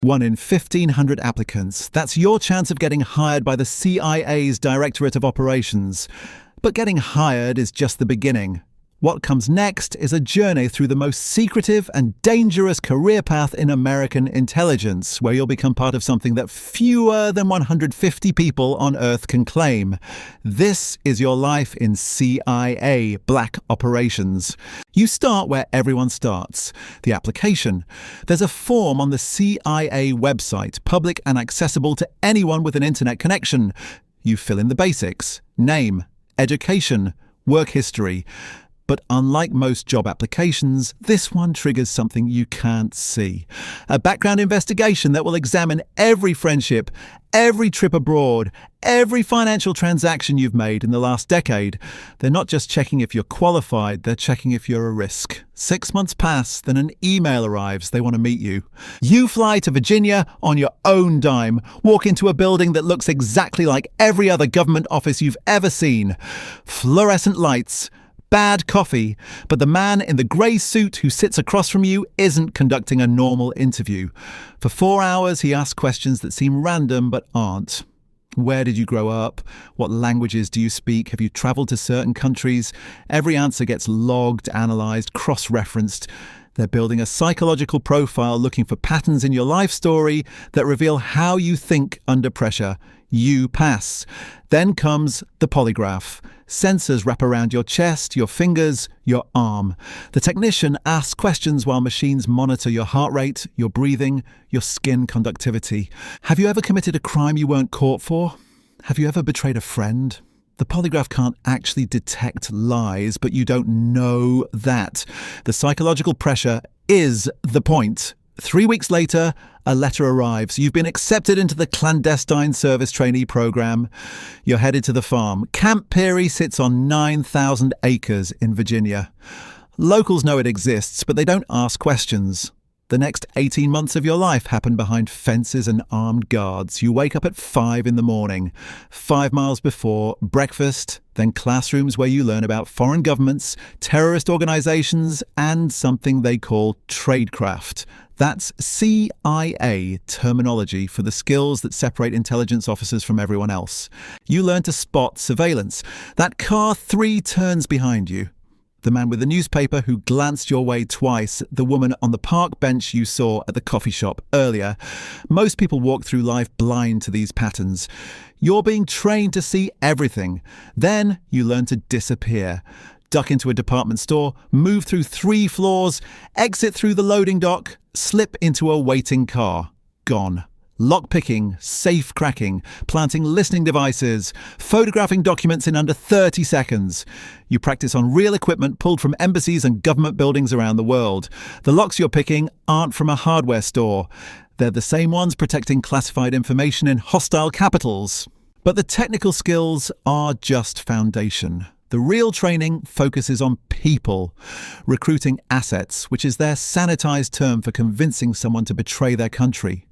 1 in 1,500 applicants. That's your chance of getting hired by the CIA's Directorate of Operations. But getting hired is just the beginning. What comes next is a journey through the most secretive and dangerous career path in American intelligence, where you'll become part of something that fewer than 150 people on Earth can claim. This is your life in CIA Black Operations. You start where everyone starts, the application. There's a form on the CIA website, public and accessible to anyone with an internet connection. You fill in the basics: name, education, work history. But unlike most job applications, this one triggers something you can't see. A background investigation that will examine every friendship, every trip abroad, every financial transaction you've made in the last decade. They're not just checking if you're qualified, they're checking if you're a risk. 6 months pass, then an email arrives, they want to meet you. You fly to Virginia on your own dime, walk into a building that looks exactly like every other government office you've ever seen. Fluorescent lights, bad coffee, but the man in the grey suit who sits across from you isn't conducting a normal interview. For 4 hours, he asks questions that seem random but aren't. Where did you grow up? What languages do you speak? Have you travelled to certain countries? Every answer gets logged, analysed, cross-referenced. They're building a psychological profile looking for patterns in your life story that reveal how you think under pressure. You pass. Then comes the polygraph. Sensors wrap around your chest, your fingers, your arm. The technician asks questions while machines monitor your heart rate, your breathing, your skin conductivity. Have you ever committed a crime you weren't caught for? Have you ever betrayed a friend? The polygraph can't actually detect lies, but you don't know that. The psychological pressure is the point. 3 weeks later, a letter arrives. You've been accepted into the clandestine service trainee program. You're headed to the farm. Camp Peary sits on 9,000 acres in Virginia. Locals know it exists, but they don't ask questions. The next 18 months of your life happen behind fences and armed guards. You wake up at 5 in the morning. 5 miles before, breakfast, then classrooms where you learn about foreign governments, terrorist organizations, and something they call tradecraft. That's CIA terminology for the skills that separate intelligence officers from everyone else. You learn to spot surveillance. That car 3 turns behind you. The man with the newspaper who glanced your way twice, the woman on the park bench you saw at the coffee shop earlier. Most people walk through life blind to these patterns. You're being trained to see everything. Then you learn to disappear. Duck into a department store, move through 3 floors, exit through the loading dock, slip into a waiting car. Gone. Lockpicking, safe cracking, planting listening devices, photographing documents in under 30 seconds. You practice on real equipment pulled from embassies and government buildings around the world. The locks you're picking aren't from a hardware store. They're the same ones protecting classified information in hostile capitals. But the technical skills are just foundation. The real training focuses on people, recruiting assets, which is their sanitized term for convincing someone to betray their country.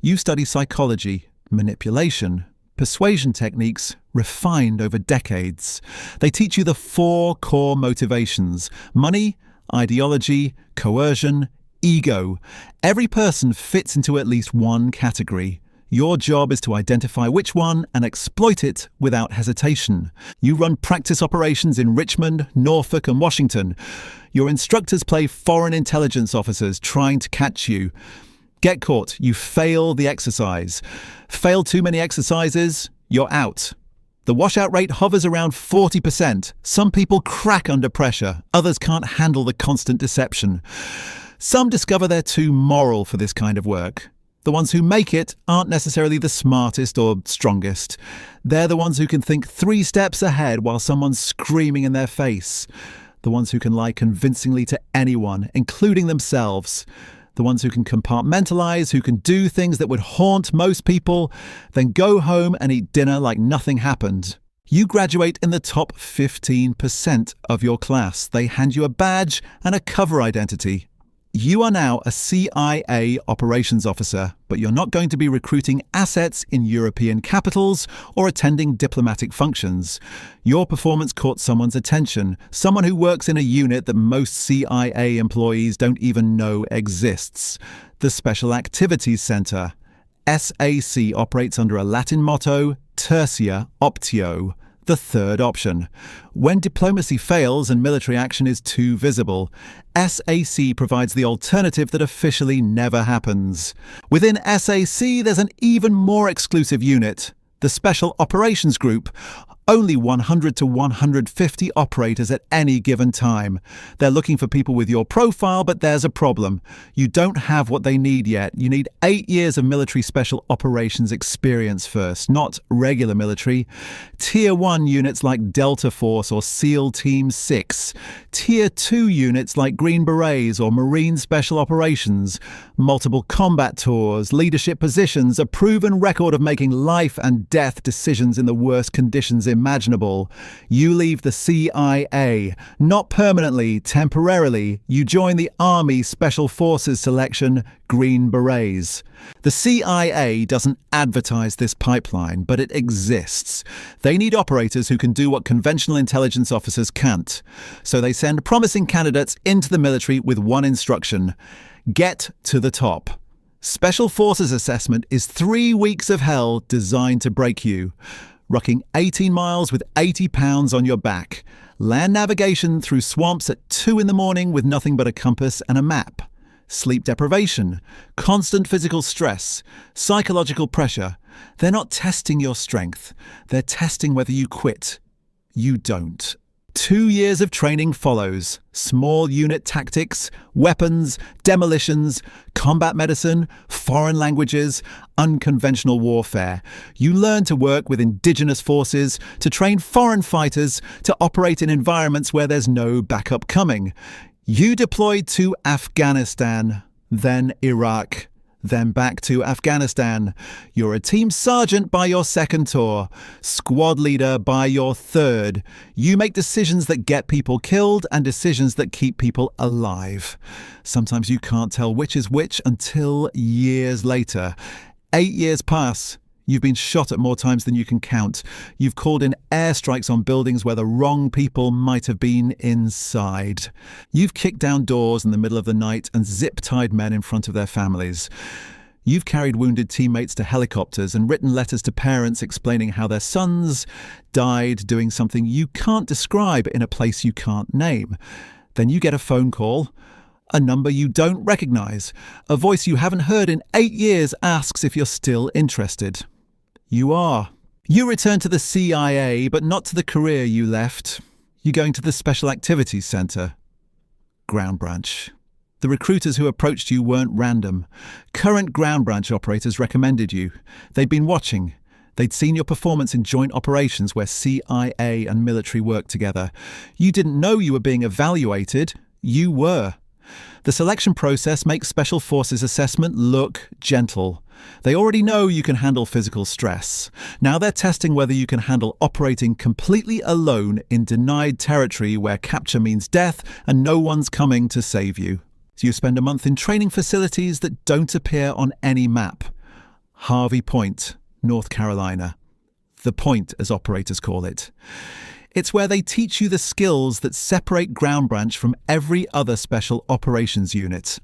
You study psychology, manipulation, persuasion techniques refined over decades. They teach you the 4 core motivations: money, ideology, coercion, ego. Every person fits into at least one category. Your job is to identify which one and exploit it without hesitation. You run practice operations in Richmond, Norfolk, and Washington. Your instructors play foreign intelligence officers trying to catch you. Get caught, you fail the exercise. Fail too many exercises, you're out. The washout rate hovers around 40%. Some people crack under pressure, others can't handle the constant deception. Some discover they're too moral for this kind of work. The ones who make it aren't necessarily the smartest or strongest. They're the ones who can think 3 steps ahead while someone's screaming in their face. The ones who can lie convincingly to anyone, including themselves. The ones who can compartmentalize, who can do things that would haunt most people, then go home and eat dinner like nothing happened. You graduate in the top 15% of your class. They hand you a badge and a cover identity. You are now a CIA operations officer, but you're not going to be recruiting assets in European capitals or attending diplomatic functions. Your performance caught someone's attention, someone who works in a unit that most CIA employees don't even know exists. The Special Activities Center. SAC operates under a Latin motto, tertia optio, the third option. When diplomacy fails and military action is too visible, SAC provides the alternative that officially never happens. Within SAC, there's an even more exclusive unit, the Special Operations Group. Only 100 to 150 operators at any given time. They're looking for people with your profile, but there's a problem. You don't have what they need yet. You need 8 years of military special operations experience first, not regular military. Tier 1 units like Delta Force or SEAL Team 6. Tier 2 units like Green Berets or Marine Special Operations. Multiple combat tours, leadership positions, a proven record of making life and death decisions in the worst conditions imaginable. You leave the CIA, not permanently, temporarily. You join the Army Special Forces selection, Green Berets. The CIA doesn't advertise this pipeline, but it exists. They need operators who can do what conventional intelligence officers can't. So they send promising candidates into the military with one instruction: get to the top. Special Forces assessment is 3 weeks of hell designed to break you. Rucking 18 miles with 80 pounds on your back. Land navigation through swamps at 2 in the morning with nothing but a compass and a map. Sleep deprivation, constant physical stress, psychological pressure. They're not testing your strength. They're testing whether you quit. You don't. 2 years of training follows. Small unit tactics, weapons, demolitions, combat medicine, foreign languages, unconventional warfare. You learn to work with indigenous forces, to train foreign fighters, to operate in environments where there's no backup coming. You deployed to Afghanistan, then Iraq, then back to Afghanistan. You're a team sergeant by your second tour, squad leader by your third. You make decisions that get people killed and decisions that keep people alive. Sometimes you can't tell which is which until years later. 8 years pass. You've been shot at more times than you can count. You've called in airstrikes on buildings where the wrong people might have been inside. You've kicked down doors in the middle of the night and zip-tied men in front of their families. You've carried wounded teammates to helicopters and written letters to parents explaining how their sons died doing something you can't describe in a place you can't name. Then you get a phone call. A number you don't recognize. A voice you haven't heard in 8 years asks if you're still interested. You are. You return to the CIA, but not to the career you left. You're going to the Special Activities Center. Ground Branch. The recruiters who approached you weren't random. Current Ground Branch operators recommended you. They'd been watching. They'd seen your performance in joint operations where CIA and military worked together. You didn't know you were being evaluated. You were. The selection process makes Special Forces assessment look gentle. They already know you can handle physical stress. Now they're testing whether you can handle operating completely alone in denied territory where capture means death and no one's coming to save you. So you spend a month in training facilities that don't appear on any map. Harvey Point, North Carolina. The Point, as operators call it. It's where they teach you the skills that separate Ground Branch from every other special operations unit.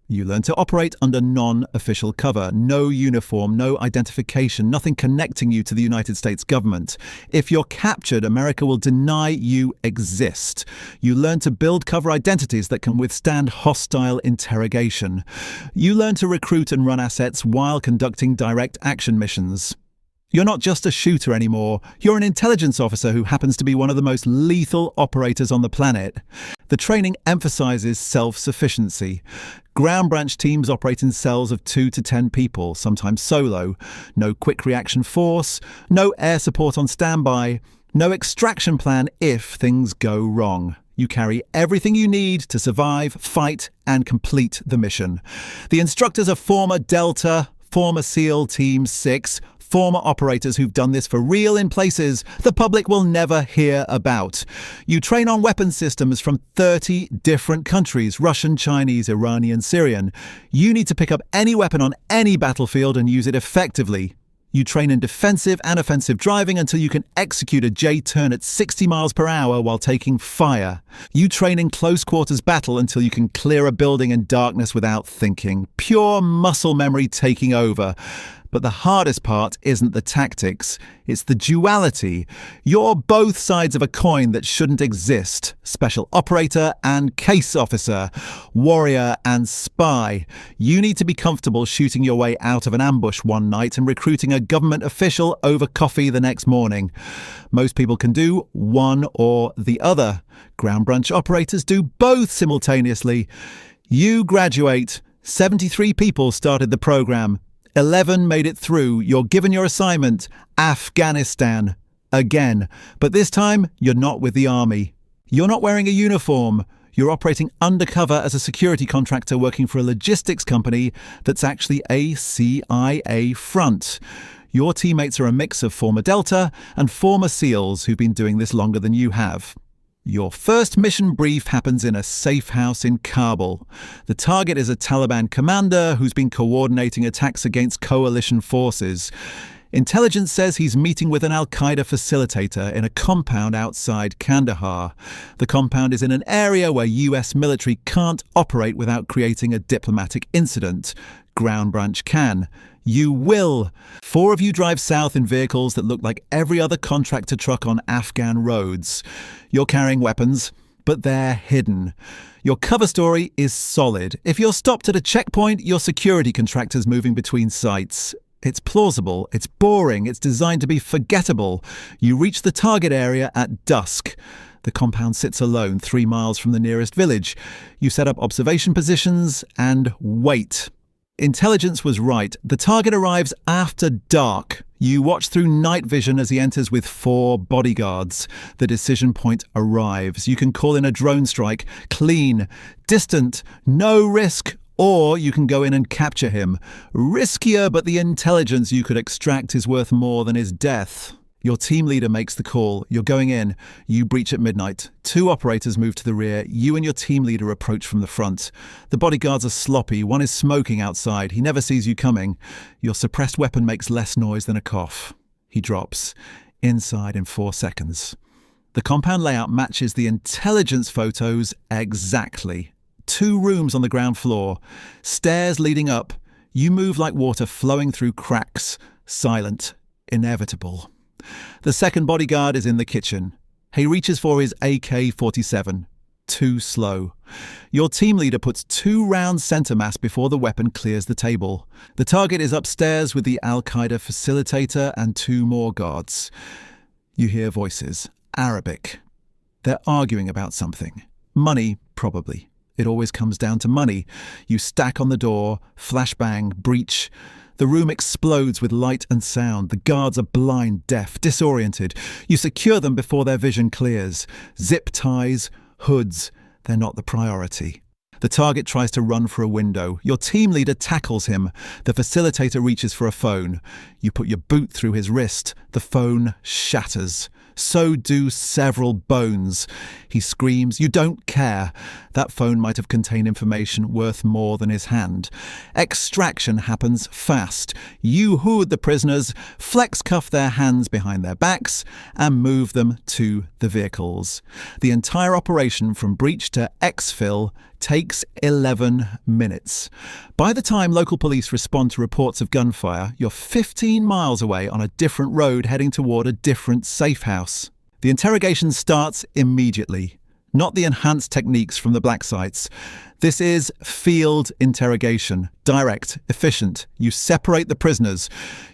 You learn to operate under non-official cover, no uniform, no identification, nothing connecting you to the United States government. If you're captured, America will deny you exist. You learn to build cover identities that can withstand hostile interrogation. You learn to recruit and run assets while conducting direct action missions. You're not just a shooter anymore. You're an intelligence officer who happens to be one of the most lethal operators on the planet. The training emphasizes self-sufficiency. Ground Branch teams operate in cells of 2 to 10 people, sometimes solo. No quick reaction force, no air support on standby, no extraction plan if things go wrong. You carry everything you need to survive, fight, and complete the mission. The instructors are former Delta, former SEAL Team 6, former operators who've done this for real in places the public will never hear about. You train on weapons systems from 30 different countries: Russian, Chinese, Iranian, Syrian. You need to pick up any weapon on any battlefield and use it effectively. You train in defensive and offensive driving until you can execute a J-turn at 60 miles per hour while taking fire. You train in close quarters battle until you can clear a building in darkness without thinking. Pure muscle memory taking over. But the hardest part isn't the tactics, it's the duality. You're both sides of a coin that shouldn't exist. Special operator and case officer, warrior and spy. You need to be comfortable shooting your way out of an ambush one night and recruiting a government official over coffee the next morning. Most people can do one or the other. Ground branch operators do both simultaneously. You graduate. 73 people started the program. 11 made it through. You're given your assignment, Afghanistan. Again. But this time, you're not with the army. You're not wearing a uniform. You're operating undercover as a security contractor working for a logistics company that's actually a CIA front. Your teammates are a mix of former Delta and former SEALs who've been doing this longer than you have. Your first mission brief happens in a safe house in Kabul. The target is a Taliban commander who's been coordinating attacks against coalition forces. Intelligence says he's meeting with an al-Qaeda facilitator in a compound outside Kandahar. The compound is in an area where US military can't operate without creating a diplomatic incident. Ground branch can. You will. 4 of you drive south in vehicles that look like every other contractor truck on Afghan roads. You're carrying weapons, but they're hidden. Your cover story is solid. If you're stopped at a checkpoint, your security contractor's moving between sites. It's plausible, it's boring, it's designed to be forgettable. You reach the target area at dusk. The compound sits alone 3 miles from the nearest village. You set up observation positions and wait. Intelligence was right. The target arrives after dark. You watch through night vision as he enters with 4 bodyguards. The decision point arrives. You can call in a drone strike. Clean, distant, no risk. Or you can go in and capture him. Riskier, but the intelligence you could extract is worth more than his death. Your team leader makes the call. You're going in. You breach at midnight. 2 operators move to the rear. You and your team leader approach from the front. The bodyguards are sloppy. One is smoking outside. He never sees you coming. Your suppressed weapon makes less noise than a cough. He drops. Inside in 4 seconds. The compound layout matches the intelligence photos exactly. 2 rooms on the ground floor. Stairs leading up. You move like water flowing through cracks. Silent. Inevitable. The second bodyguard is in the kitchen. He reaches for his AK-47. Too slow. Your team leader puts 2 rounds center mass before the weapon clears the table. The target is upstairs with the al-Qaeda facilitator and 2 more guards. You hear voices. Arabic. They're arguing about something. Money, probably. It always comes down to money. You stack on the door, flashbang, breach. The room explodes with light and sound. The guards are blind, deaf, disoriented. You secure them before their vision clears. Zip ties, hoods, they're not the priority. The target tries to run for a window. Your team leader tackles him. The facilitator reaches for a phone. You put your boot through his wrist. The phone shatters. So do several bones. He screams, "You don't care." That phone might have contained information worth more than his hand. Extraction happens fast. You hood the prisoners, flex cuff their hands behind their backs, and move them to the vehicles. The entire operation from breach to exfil takes 11 minutes. By the time local police respond to reports of gunfire, you're 15 miles away on a different road heading toward a different safe house. The interrogation starts immediately. Not the enhanced techniques from the black sites. This is field interrogation. Direct, efficient. You separate the prisoners.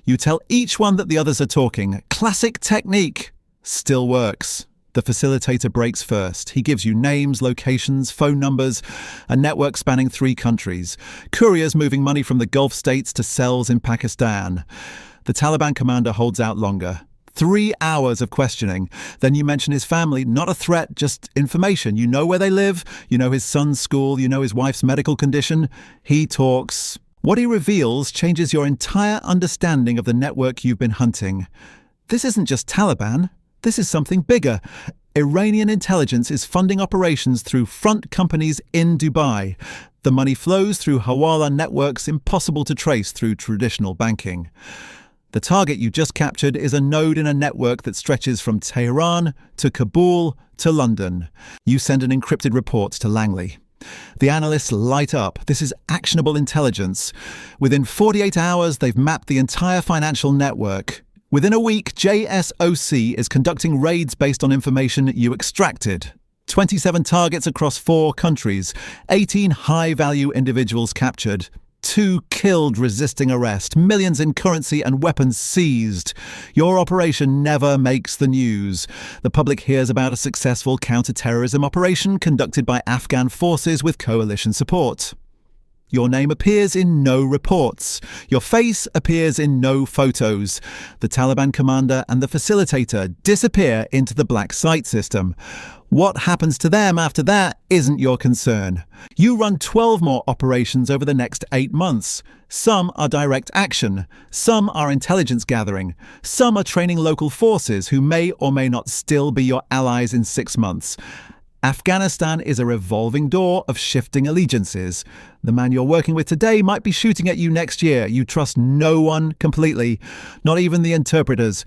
You tell each one that the others are talking. Classic technique. Still works. The facilitator breaks first. He gives you names, locations, phone numbers, a network spanning 3 countries. Couriers moving money from the Gulf states to cells in Pakistan. The Taliban commander holds out longer. 3 hours of questioning. Then you mention his family, not a threat, just information. You know where they live, you know his son's school, you know his wife's medical condition. He talks What he reveals changes your entire understanding of the network you've been hunting. This isn't just Taliban. This is something bigger. Iranian intelligence is funding operations through front companies in Dubai. The money flows through Hawala networks impossible to trace through traditional banking. The target you just captured is a node in a network that stretches from Tehran to Kabul to London. You send an encrypted report to Langley. The analysts light up. This is actionable intelligence. Within 48 hours, they've mapped the entire financial network. Within a week, JSOC is conducting raids based on information you extracted. 27 targets across 4 countries, 18 high-value individuals captured, 2 killed resisting arrest, millions in currency and weapons seized. Your operation never makes the news. The public hears about a successful counter-terrorism operation conducted by Afghan forces with coalition support. Your name appears in no reports. Your face appears in no photos. The Taliban commander and the facilitator disappear into the black site system. What happens to them after that isn't your concern. You run 12 more operations over the next 8 months. Some are direct action. Some are intelligence gathering. Some are training local forces who may or may not still be your allies in 6 months. Afghanistan is a revolving door of shifting allegiances. The man you're working with today might be shooting at you next year. You trust no one completely, not even the interpreters.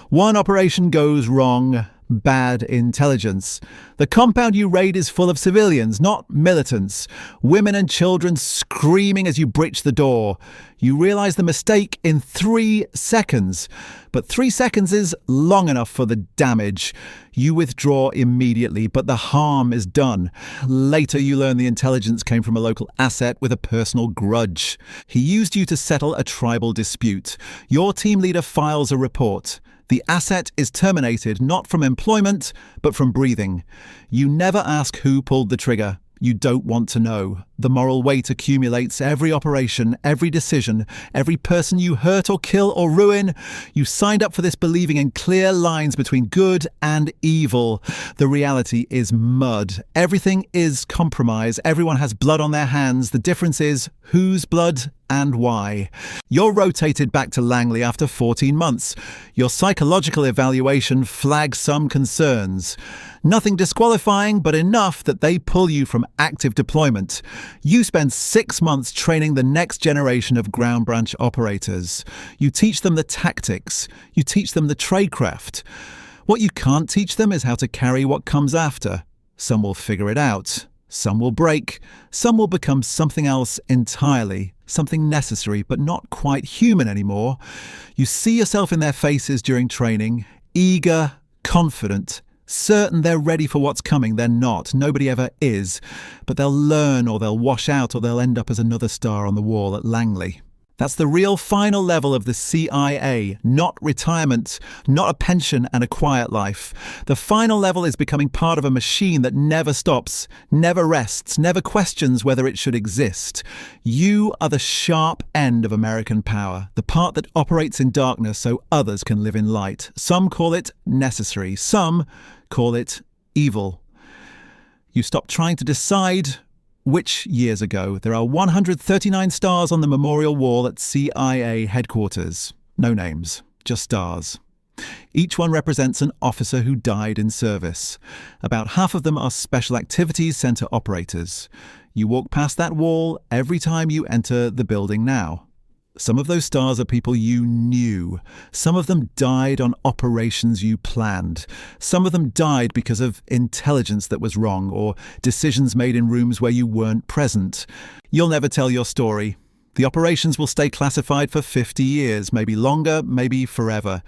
One operation goes wrong. Bad intelligence. The compound you raid is full of civilians, not militants. Women and children screaming as you breach the door. You realize the mistake in 3 seconds. But 3 seconds is long enough for the damage. You withdraw immediately, but the harm is done. Later you learn the intelligence came from a local asset with a personal grudge. He used you to settle a tribal dispute. Your team leader files a report. The asset is terminated not from employment, but from breathing. You never ask who pulled the trigger. You don't want to know. The moral weight accumulates every operation, every decision, every person you hurt or kill or ruin. You signed up for this believing in clear lines between good and evil. The reality is mud. Everything is compromise. Everyone has blood on their hands. The difference is whose blood and why. You're rotated back to Langley after 14 months. Your psychological evaluation flags some concerns. Nothing disqualifying, but enough that they pull you from active deployment. You spend 6 months training the next generation of ground branch operators. You teach them the tactics. You teach them the tradecraft. What you can't teach them is how to carry what comes after. Some will figure it out. Some will break. Some will become something else entirely. Something necessary, but not quite human anymore. You see yourself in their faces during training, eager, confident, certain they're ready for what's coming. They're not. Nobody ever is. But they'll learn, or they'll wash out, or they'll end up as another star on the wall at Langley. That's the real final level of the CIA, not retirement, not a pension and a quiet life. The final level is becoming part of a machine that never stops, never rests, never questions whether it should exist. You are the sharp end of American power, the part that operates in darkness so others can live in light. Some call it necessary, some call it evil. You stop trying to decide which years ago. There are 139 stars on the memorial wall at CIA headquarters. No names, just stars. Each one represents an officer who died in service. About half of them are Special Activities Center operators. You walk past that wall every time you enter the building now. Some of those stars are people you knew. Some of them died on operations you planned. Some of them died because of intelligence that was wrong or decisions made in rooms where you weren't present. You'll never tell your story. The operations will stay classified for 50 years, maybe longer, maybe forever.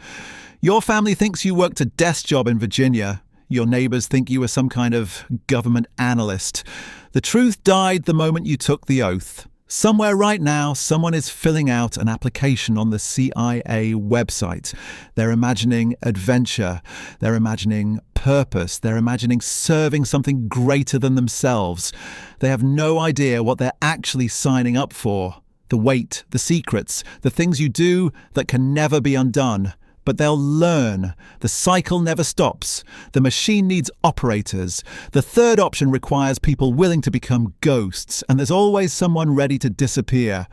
Your family thinks you worked a desk job in Virginia. Your neighbors think you were some kind of government analyst. The truth died the moment you took the oath. Somewhere right now, someone is filling out an application on the CIA website. They're imagining adventure. They're imagining purpose. They're imagining serving something greater than themselves. They have no idea what they're actually signing up for. The weight, the secrets, the things you do that can never be undone. But they'll learn. The cycle never stops. The machine needs operators. The third option requires people willing to become ghosts, and there's always someone ready to disappear.